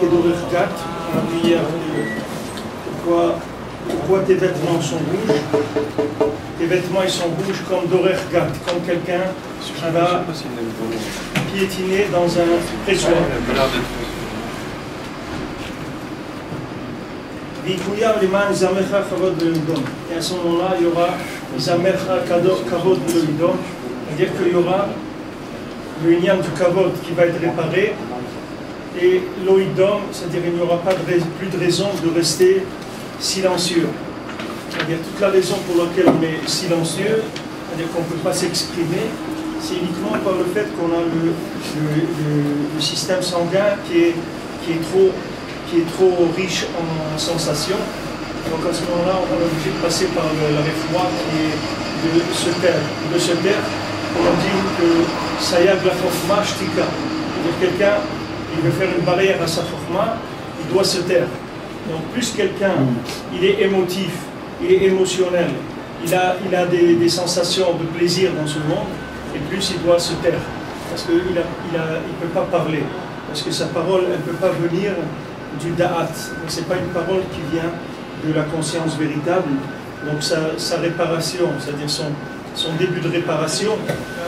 Kedorergat, on a vu hier pourquoi tes vêtements sont rouges. Tes vêtements ils sont rouges comme Dorergat, comme quelqu'un qui va piétiner dans un pressoir. Et à ce moment-là, il y aura Kavod de l'Idom, c'est-à-dire qu'il y aura le Inyan du Kavod qui va être réparé, et l'Oïdom, c'est-à-dire qu'il n'y aura pas plus de raison de rester silencieux. C'est-à-dire toute la raison pour laquelle on est silencieux, c'est-à-dire qu'on ne peut pas s'exprimer, c'est uniquement par le fait qu'on a le système sanguin qui est trop riche en sensations. Donc à ce moment-là, on est obligé de passer par la réfroie qui est de se taire. On dit que ça y a de la forma shtika. C'est-à-dire quelqu'un, il veut faire une barrière à sa forma, il doit se taire. Donc plus quelqu'un, il est émotif, il est émotionnel, il a des sensations de plaisir dans ce monde, et plus il doit se taire. Parce qu'il ne peut pas parler. Parce que sa parole, elle ne peut pas venir du da'at. Ce n'est pas une parole qui vient de la conscience véritable. Donc sa réparation, c'est-à-dire son début de réparation,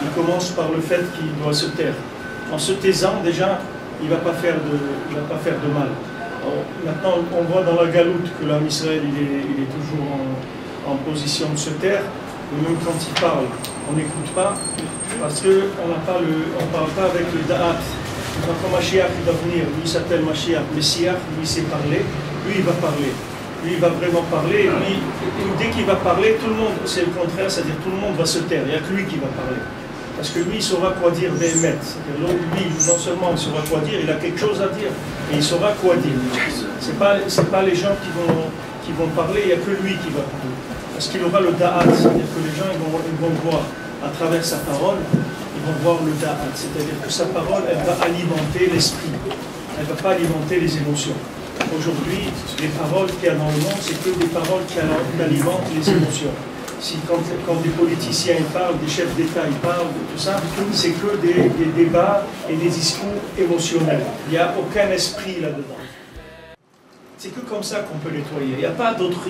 il commence par le fait qu'il doit se taire. En se taisant, déjà, il ne va pas faire de mal. Alors, maintenant, on voit dans la galoute que l'homme Israël, il est toujours en position de se taire. Et même quand il parle, on n'écoute pas, parce qu'on ne parle pas avec le da'at. Quand Mashiach va venir, lui il s'appelle Mashiach, Messiah, lui sait parler, lui il va parler. Lui il va vraiment parler, et dès qu'il va parler, tout le monde, c'est le contraire, c'est-à-dire tout le monde va se taire, il n'y a que lui qui va parler. Parce que lui il saura quoi dire Béhémet. Lui, non seulement il saura quoi dire, il a quelque chose à dire, et il saura quoi dire. Ce n'est pas les gens qui vont parler, il n'y a que lui qui va parler. Parce qu'il aura le da'at, c'est-à-dire que les gens ils vont voir à travers sa parole, ils vont voir le da'at, c'est-à-dire que sa parole, elle va alimenter l'esprit, elle ne va pas alimenter les émotions. Aujourd'hui, les paroles qu'il y a dans le monde, c'est que des paroles qui alimentent les émotions. Si quand des politiciens ils parlent, des chefs d'État ils parlent, de tout ça, c'est que des débats et des discours émotionnels. Il n'y a aucun esprit là-dedans. C'est que comme ça qu'on peut nettoyer. Il n'y a pas d'autre.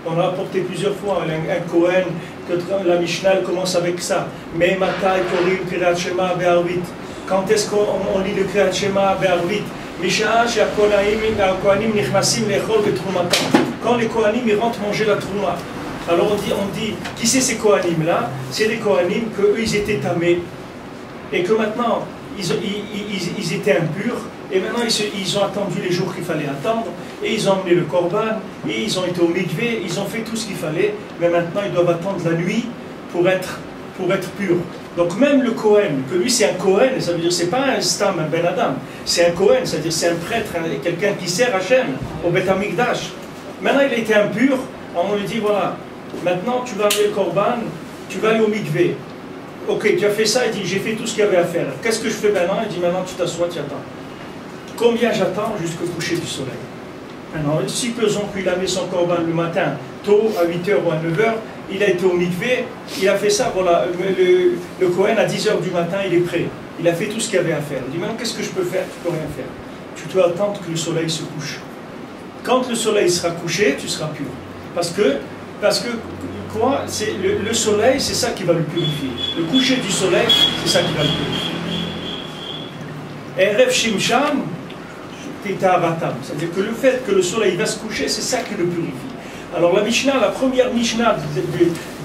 On a apporté plusieurs fois un Kohen, que la Mishnah commence avec ça. Mais Matai Korim Kriyat Shema Be'arvit. Quand est-ce qu'on lit le Kriyat Shema Be'arvit? Quand les Kohanim ils rentrent manger la trouma. Alors on dit qui c'est ces Kohanim là? C'est des Kohanim qu'eux ils étaient tamés. Et que maintenant ils étaient impurs. Et maintenant, ils ont attendu les jours qu'il fallait attendre, et ils ont emmené le korban, et ils ont été au mikvé, ils ont fait tout ce qu'il fallait, mais maintenant, ils doivent attendre la nuit pour être purs. Donc même le Kohen, que lui c'est un Kohen, ça veut dire c'est pas un Stam, un Ben Adam, c'est un Kohen, c'est-à-dire c'est un prêtre, quelqu'un qui sert Hachem au Beth Amikdash. Maintenant, il a été impur, on lui dit voilà, maintenant tu vas amener le korban, tu vas aller au mikvé. Ok, tu as fait ça, il dit j'ai fait tout ce qu'il y avait à faire. Qu'est-ce que je fais maintenant? Il dit maintenant tu t'assois, tu attends. Combien j'attends jusqu'au coucher du soleil? Maintenant, supposons qu'il a mis son korban le matin, tôt, à 8h ou à 9h, il a été au mikvé, il a fait ça, voilà, le Kohen à 10h du matin, il est prêt. Il a fait tout ce qu'il y avait à faire. Il dit, maintenant, qu'est-ce que je peux faire? Tu peux rien faire. Tu dois attendre que le soleil se couche. Quand le soleil sera couché, tu seras pur. Parce que quoi? Le soleil, c'est ça qui va le purifier. Le coucher du soleil, c'est ça qui va le purifier. Erev Shimsham, c'est-à-dire que le fait que le soleil va se coucher, c'est ça qui le purifie. Alors la Mishnah, la première Mishnah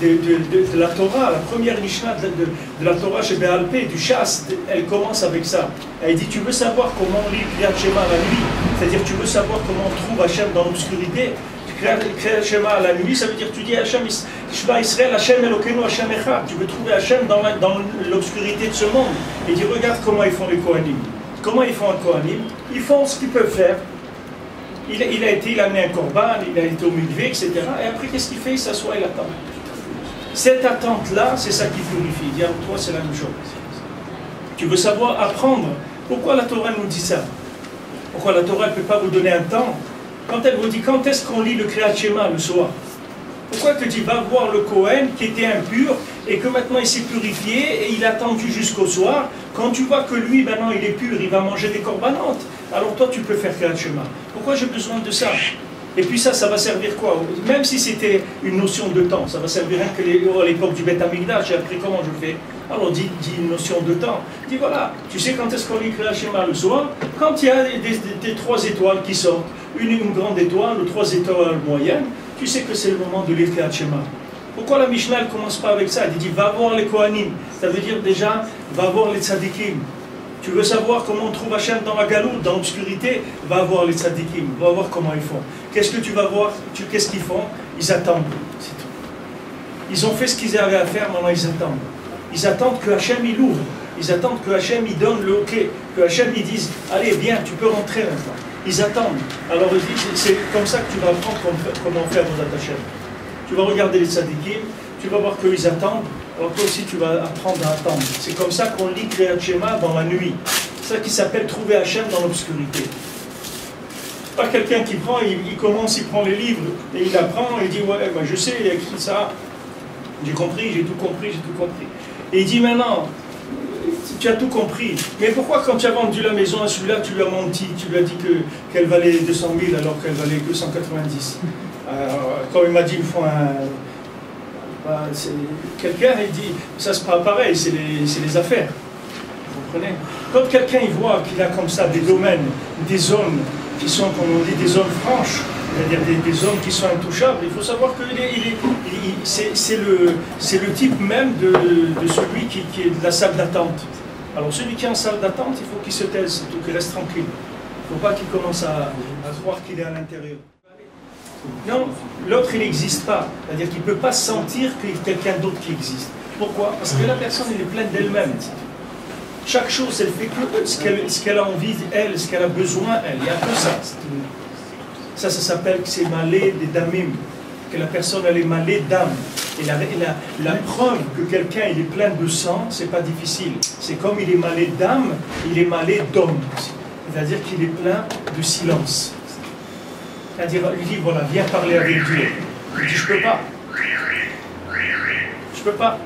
de la Torah, la première Mishnah de la Torah chez Béalpé, du Chasse, elle commence avec ça. Elle dit, tu veux savoir comment on lit le Kriyat Shema la nuit, c'est-à-dire tu veux savoir comment on trouve Hachem dans l'obscurité. Kriyat Shema la nuit, ça veut dire tu dis Hachem, Shema Israël, Hachem Elokeinu, Hachem Echad. Tu veux trouver Hachem dans l'obscurité de ce monde. Et dis, regarde comment ils font les Kohanim. Comment ils font un Kohanim? Ils font ce qu'ils peuvent faire. Il a amené un korban, il a été au mikvé, etc. Et après, qu'est-ce qu'il fait? Il s'assoit, il attend. Cette attente-là, c'est ça qui purifie. Il dit, toi, c'est la même chose. Tu veux savoir apprendre? Pourquoi la Torah nous dit ça? Pourquoi la Torah ne peut pas vous donner un temps? Quand elle vous dit, quand est-ce qu'on lit le Kriyat Shema le soir? Pourquoi elle te dit, va voir le Kohen qui était impur et que maintenant il s'est purifié et il a attendu jusqu'au soir? Quand tu vois que lui, maintenant il est pur, il va manger des corbanotes. Alors toi, tu peux faire Kriyat Shema. Pourquoi j'ai besoin de ça? Et puis ça va servir quoi? Même si c'était une notion de temps, ça va servir rien que à l'époque du Beth Amikdash, j'ai appris comment je fais. Alors dis une notion de temps. Dis voilà, tu sais quand est-ce qu'on lit Kriyat Shema le soir? Quand il y a des 3 étoiles qui sortent, une grande étoile, ou 3 étoiles moyennes, tu sais que c'est le moment de lire Kriyat Shema. Pourquoi la Mishnah ne commence pas avec ça? Elle dit va voir les Kohanim. Ça veut dire déjà, va voir les Tzadikim. Tu veux savoir comment on trouve Hachem dans la galoute, dans l'obscurité? Va voir les Tzadikim, va voir comment ils font. Qu'est-ce que tu vas voir? Qu'est-ce qu'ils font? Ils attendent, c'est tout. Ils ont fait ce qu'ils avaient à faire, maintenant ils attendent. Ils attendent que Hachem il ouvre. Ils attendent que Hachem il donne le OK. Que Hachem il dise allez, viens, tu peux rentrer maintenant. Ils attendent. Alors c'est comme ça que tu vas apprendre comment faire vos Hachem. Tu vas regarder les tzadikim, tu vas voir qu'ils attendent, alors toi aussi tu vas apprendre à attendre. C'est comme ça qu'on lit Kriyat Shema dans la nuit. C'est ça qui s'appelle trouver Hachem dans l'obscurité. Pas quelqu'un qui prend, il commence, il prend les livres, et il apprend, et il dit ouais, ben je sais, il a écrit ça, j'ai compris, j'ai tout compris, j'ai tout compris. Et il dit maintenant, tu as tout compris, mais pourquoi quand tu as vendu la maison à celui-là, tu lui as menti, tu lui as dit qu'elle valait 200 000 alors qu'elle valait que 190? Quand il m'a dit une fois, quelqu'un il dit, ça se passe pareil, c'est les affaires. Vous comprenez? Quand quelqu'un il voit qu'il a comme ça des domaines, des zones qui sont, comme on dit, des zones franches, c'est-à-dire des zones qui sont intouchables, il faut savoir que c'est le type même de celui qui est de la salle d'attente. Alors celui qui est en salle d'attente, il faut qu'il se taise, qu'il reste tranquille. Il ne faut pas qu'il commence à croire qu'il est à l'intérieur. Non, l'autre il n'existe pas. C'est-à-dire qu'il ne peut pas sentir qu'il y a quelqu'un d'autre qui existe. Pourquoi? Parce que la personne elle est pleine d'elle-même. Chaque chose, elle fait que ce qu'elle a envie, elle, ce qu'elle a besoin, elle. Il n'y a que ça. Ça s'appelle que c'est malé des damim. Que la personne elle est malée d'âme. Et la preuve que quelqu'un il est plein de sang, c'est pas difficile. C'est comme il est malé d'âme, il est malé d'homme. C'est-à-dire qu'il est plein de silence. C'est-à-dire, il dit, voilà, viens parler avec Dieu. Il dit, je peux pas. Je peux pas.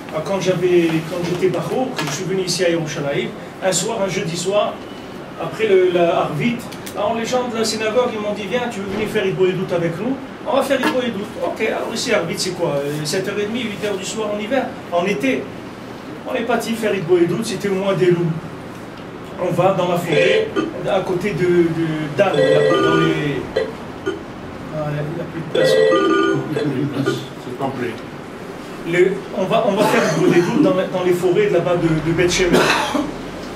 Alors, quand j'étais Bachour, que je suis venu ici à Yerushalayim, un soir, un jeudi soir, après la Arvit, alors les gens de la synagogue, ils m'ont dit, viens, tu veux venir faire Hibouédout avec nous? On va faire Hibouédout. Ok, alors ici, Arvit, c'est quoi? 7h30, 8h du soir en hiver, en été. On est parti faire Hibouédout, c'était au mois des loups. On va dans la forêt, à côté de Dan, dans les... Ah, il n'y a plus de place. C'est complet. On va faire des doutes dans les forêts là-bas de Beth Shemesh.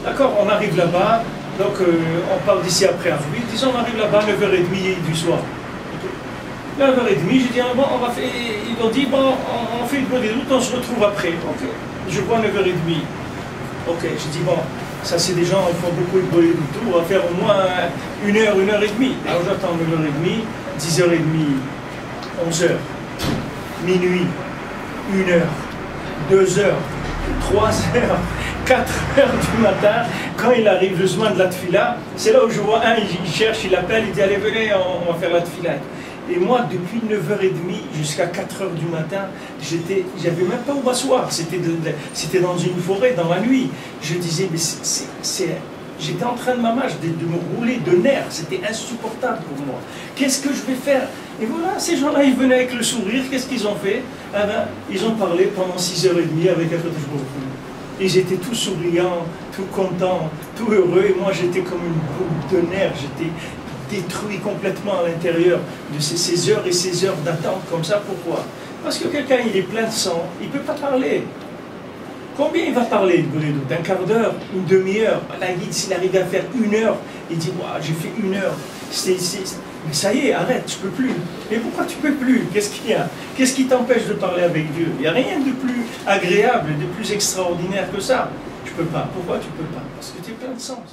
D'accord, on arrive là-bas, donc on part d'ici après Arvit, disons on arrive là-bas à 9h30 du soir. 9h30, j'ai dit, bon, on va faire... Ils ont dit, bon, on fait des doutes, on se retrouve après. Ok, je vois 9h30. Ok, j'ai dit, bon... Ça, c'est des gens qui font beaucoup de bruit du tout. On va faire au moins 1 heure, 1 heure et demie. Alors j'attends 9h30, 10h30, 11h, minuit, 1 heure, 2 heures, 3 heures, 4 heures du matin. Quand il arrive le soin de la tfila, c'est là où je vois un, il cherche, il appelle, il dit allez, venez, on va faire la tfila. Et moi, depuis 9h30 jusqu'à 4h du matin, j'avais même pas où m'asseoir. C'était dans une forêt, dans la nuit. Je disais, mais j'étais en train de de me rouler de nerfs. C'était insupportable pour moi. Qu'est-ce que je vais faire? Et voilà, ces gens-là, ils venaient avec le sourire. Qu'est-ce qu'ils ont fait? Ah ben, ils ont parlé pendant 6h30 avec un Akadosh Baruch Hu. Ils étaient tous souriants, tout contents, tout heureux. Et moi, j'étais comme une boule de nerfs. J'étais détruit complètement à l'intérieur de ces heures et ces heures d'attente comme ça. Pourquoi? Parce que quelqu'un il est plein de sang, il ne peut pas parler. Combien il va parler d'un quart d'heure, une demi-heure? Là, s'il arrive à faire 1 heure, il dit wow, j'ai fait 1 heure. Mais ça y est, arrête, je ne peux plus. Mais pourquoi tu ne peux plus? Qu'est-ce qu'il y a? Qu'est-ce qui t'empêche de parler avec Dieu? Il n'y a rien de plus agréable, de plus extraordinaire que ça. Je ne peux pas. Pourquoi tu ne peux pas? Parce que tu es plein de sang.